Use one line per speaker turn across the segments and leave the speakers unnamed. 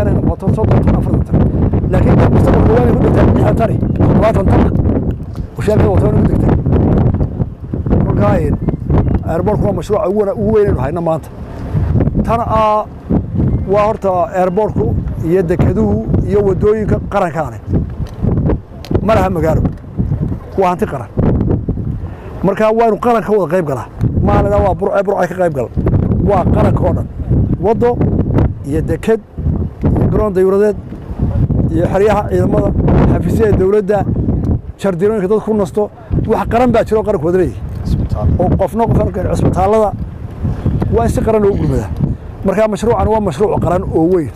inay noqoto 30 laakiin mustaqbalka waa inay ku dhigtaan tani 20 tan وشالك وطن بدك وقاين ايربورت هو مشروع ugu weyn hayna maanta tana waa horta airportku iyo dekeduhu iyo wadooyinka qarankaane maraha magaalo waa hanti qaran marka waa inuu qaranka wada qayb galaa maalina waa burcay ka qayb gal waa qaranka oo dhan wado iyo deked iyo garoon dawladeed iyo xariyaha ciidamada xafiisyada dawladda شردينك دad ku nasto wax qaran baa jiro qaranku wadreey oo qofna cisbitaalada waa si qaran oo gurmada marka mashruucan waa mashruuc qaran oo weyn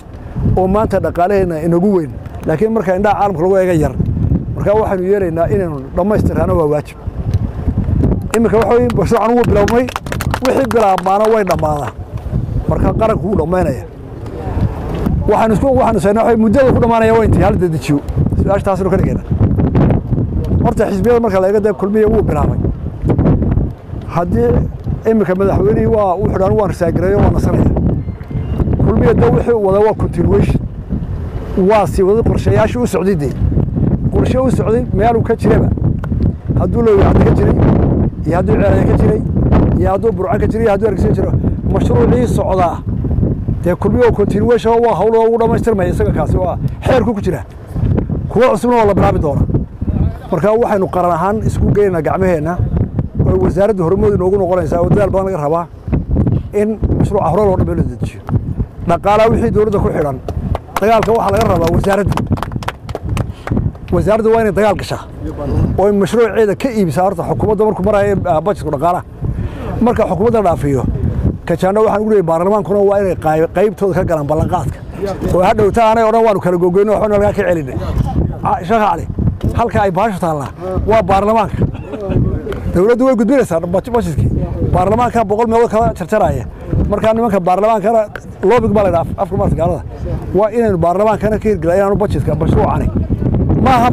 oo maanta dhaqaaleena inagu weyn laakiin marka indha caalamka lagu eega yar marka waxaanu yeelaynaa inaynu dhamaystirano waa waajib imika waxa mashruucan uu bilowmay wixii bilaabmaana way dhamaadaan marka qaranku uu dhamaynaya waxaanu saynaa muddada ku dhamaanaya waa intii hal dedejiyo su'aashtaasna ka dhigayna horta xisbiyada marka la eega dad kulmiye uu bilaabay hadii imika madaxweynaha waa u xidhan waan raasagareeyo waan nasanaya kulmiye dad wixii wada waa continuation waa si wada qorshayaashu u socdidii qorshe u socday meel uu ka jiraba haduu loo yahay ka jiray iyo haduu ceelay ka jiray iyo haduu burcan ka jiray haduu argaysan jiro mashruucii socda dee kulmiye continuation waa hawlo ugu dhamaystirmay isaga kaasi waa xeerku ku jira kuwa cusubna waa la bilaabi doona marka waxaynu qaran ahaan isku geynaa gacmaheena oo wasaaradda horumadu inoogu noqonaysaa oo dadaal badan laga rabaa in mashruuca hore loo dhameeyo dedejiyo dhaqaalaha wixii dawladda ku xidhan dagaalka waxa laga rabaa wasaaradda waa inay dagaal gashaa oo mashruuceeda ka iibisa horta xukuumadda markuu marayo budgetka dhaqaalaha marka xukuumadda dhaafiyo kajaano waxaan ugu leeyahay baarlamaankuna waa inay qaybtooda ka galaan ballanqaadka oo hadhowta aanay odhan waanu kala gogoyno waxna laga ka celinay sheekh cali halka ay baasho taala waa baarlamaanka dawladdu way gudbinaysaa budgetkii baarlamaanka 100 meelood kala jarjaraya marka nimanka baarlamaanka lobbying baa la dhaaf afka martigaalada waa inaynu baarlamaankana ka hirgeliyaan budgetka mashruucani maaha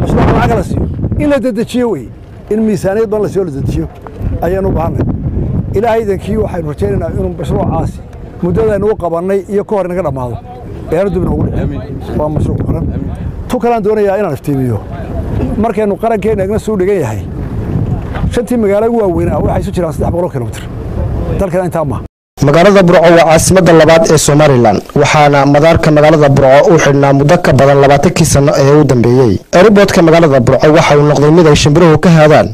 mashruuc lacag la siiyo in la dedejiyo way in miisaaniyad badan la siiyo la dedejiyo ayaanu baahnay ilaahay idankii waxaynu rajaynaynaa inuu mashruucaasi muddada uu qabanay iyo ka hor inaga dhamaado beerdubna ugu dhicin waa mashruuc qaran tukalaan doonayaa inaan iftiimiyo markaynu qarankeena igna soo dhigan yahay shantii magaalo waaweyn waxay isu jiraan 300 kilomitir dalkan inta ma
magaalada Burco waa caasimadda labaad ee Soomaaliland waxaana madaarka magaalada Burco uu xidhnaa muddo ka badan 20 sano ee uu dambeeyay airportka magaalada Burco waxa uu noqday mid ay shimbiruhu ka haadaan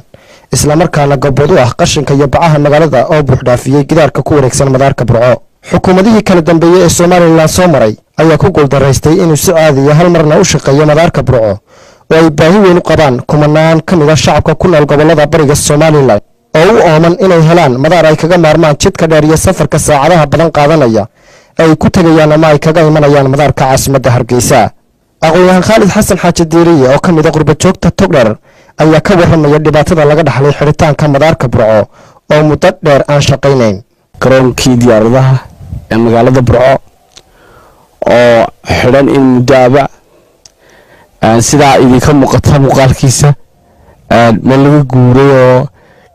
isla markaana gobood u ah qashinka iyo bacaha magaalada oo buux dhaafiyay gidaarka ku wareegsan madaarka Burco xukuumadihii kala dambeeyay ee Soomaaliland soo maray ayaa ku guuldareystay inuu si caadi ah hal marna u shaqeeyo madaarka Burco oo ay baahi weyn u qabaan kumanaan ka mid ah shacabka ku nool gobolada bariga Soomaaliland oo u ooman inay helaan madaar ay kaga maarmaan jidka dheer iyo safarka saacadaha badan qaadanaya ay ku tagayaan ama ay kaga imanayaan madaarka caasimadda Hargeysa aqoonyahan Khalid Xasan Xaaji Diiriye oo ka mid ah qurba joogta Togdheer ayaa ka warramaya dhibaatada laga dhaxlay xiritaanka madaarka Burco oo muddo dheer aan shaqaynayn
garoonkii diyaaradaha ee magaalada Burco oo xidhan in muddaaba sidaa idinka muuqata muuqaalkiisa meel laga guuray oo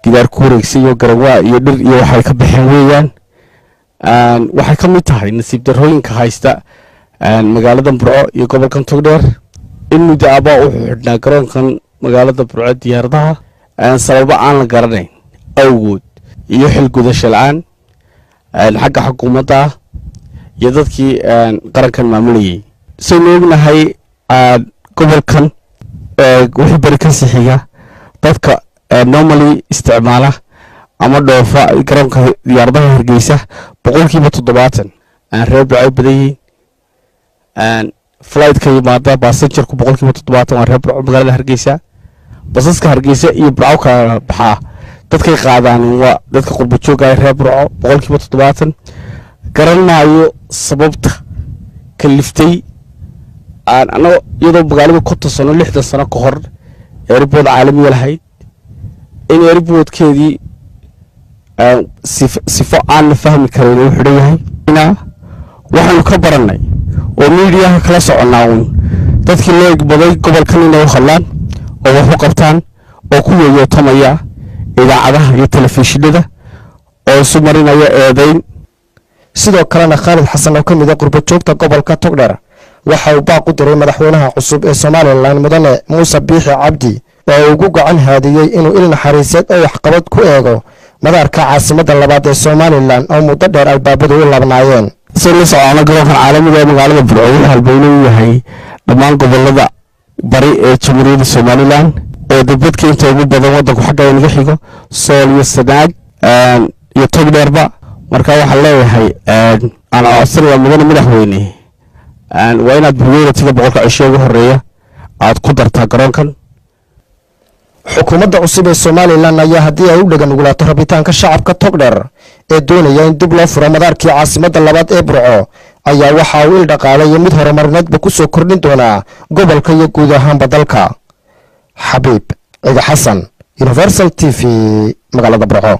gidaar ku wareegsan iyo garawaa iyo dhir iyo waxay ka baxeen weeyaan waxay ka mid tahay nasiib darrooyinka haysta magaalada Burco iyo gobolkan Togdheer in muddaaba uu xidhnaa garoonkan magaalada Burco diyaaradaha sababo aan la garanayn awgood iyo xil gudasho la'aan xagga xukuumadda iyo dadkii qarankan maamulayay soo noognahay gobolkan wixii bari ka sixiga dadka normally isticmaala ama dhoofa garoonka diyaaradaha Hargeysa 70% reer Burco badayeen flight ka yimaada passenger ku 70% reer Burco magaalada Hargeysa basaska Hargeysa iyo Burco ka baxa dadkay qaadaan waa dadka qurbo jooga reer Burco 70% garanaayo sababta kaliftay ana iyadoo magaalada ku tasano 60 sano ka hor airport caalami lahayd in airportkeedii sifo aan la fahmi karin uu xidhan yahay waxaanu ka baranay oo media kala soconaa dadkii loo igbaday gobolkan inay u hadlaan oo wax u qabtaan oo ku weeyo tamaya idaacadaha iyo telefishinada oo sumarinaya eedayn
sidoo kalena Khalid Xasan oo ka mid ah qurba joogta gobolka Togdheer waxa uu baaq u diray madaxweynaha cusub ee Somaliland mudane Muuse Biixi Cabdi oo ugu gacan haadiyay inuu il naxariiseed oo waxqabad ku eego madaarka caasimadda labaad ee Somaliland oo muddo dheer albaabadu u labnaayeen
sida socona garoonka caalamiga ee magaalada Burco uu halbeeyay u yahay dhammaan gobolada bari ee Jamhuuriyadda Somaliland oo dadka inta ugu badan wadanku xagga inaga xigo Sool iyo Sanaag iyo Togdheerba marka waxa leeyahay ana codsanaya mudane madaxweyne waa inaad buugaagtiga boqolka cisho ugu horeeya aad ku dartaa garoonkan
xukuumadda cusub ee Somaliland ayaa haddii ay u dhagan ugulaato rabitaanka shacabka Togdheer ee doonaya in dib loo furo madaarkii caasimadda labaad ee Burco ayaa waxa uu il dhaqaale iyo mid horumarineedba ku soo kordhin doonaa gobolka iyo guud ahaanba dalka. Xabiib Ciga Xasan, Universal TV, magaalada Burco.